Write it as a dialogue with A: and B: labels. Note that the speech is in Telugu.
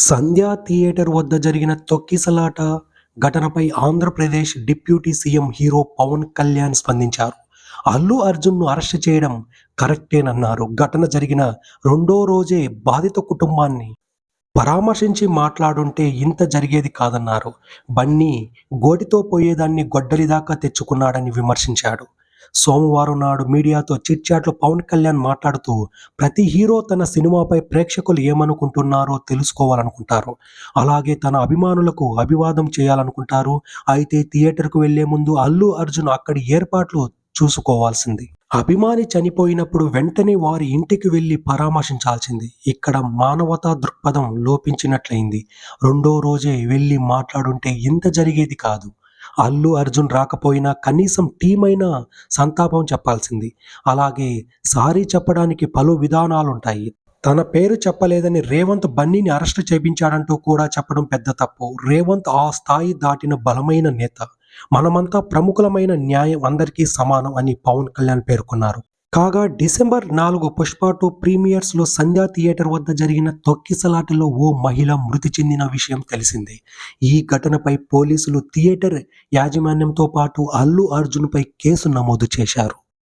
A: సంధ్యా థియేటర్ వద్ద జరిగిన తొక్కిసలాట ఘటనపై Andhra Pradesh deputy CM hero Pawan Kalyan స్పందించారు. అల్లు అర్జున్ను అరెస్ట్ చేయడం కరెక్టేనన్నారు. ఘటన జరిగిన రెండో రోజే బాధిత కుటుంబాన్ని పరామర్శించి మాట్లాడుంటే ఇంత జరిగేది కాదన్నారు. బన్నీ గోటితో పోయేదాన్ని గొడ్డలి దాకా తెచ్చుకున్నాడని విమర్శించాడు. సోమవారం నాడు మీడియాతో చిట్చాట్లో పవన్ కళ్యాణ్ మాట్లాడుతూ, ప్రతి హీరో తన సినిమాపై ప్రేక్షకులు ఏమనుకుంటున్నారో తెలుసుకోవాలనుకుంటారు. అలాగే తన అభిమానులకు అభివాదం చేయాలనుకుంటారు. అయితే థియేటర్కు వెళ్లే ముందు అల్లు అర్జున్ అక్కడి ఏర్పాట్లు చూసుకోవాల్సింది. అభిమాని చనిపోయినప్పుడు వెంటనే వారి ఇంటికి వెళ్లి పరామర్శించాల్సింది. ఇక్కడ మానవతా దృక్పథం లోపించినట్లయింది. రెండో రోజే వెళ్లి మాట్లాడుంటే ఇంత జరిగేది కాదు. అల్లు అర్జున్ రాకపోయినా కనీసం టీం అయినా సంతాపం చెప్పాల్సింది. అలాగే సారీ చెప్పడానికి పలు విధానాలుంటాయి. తన పేరు చెప్పలేదని రేవంత్ బన్నీని అరెస్టు చేయించాడంటూ కూడా చెప్పడం పెద్ద తప్పు. రేవంత్ ఆ స్థాయి దాటిన బలమైన నేత. మనమంతా ప్రముఖులమైన న్యాయం అందరికీ సమానం అని పవన్ కళ్యాణ్ పేర్కొన్నారు. కాగా డిసెంబర్ 4 పుష్ప 2 ప్రీమియర్స్లో సంధ్యా థియేటర్ వద్ద జరిగిన తొక్కిసలాటలో ఓ మహిళ మృతి చెందిన విషయం తెలిసిందే. ఈ ఘటనపై పోలీసులు థియేటర్ యాజమాన్యంతో పాటు అల్లు అర్జున్పై కేసు నమోదు చేశారు.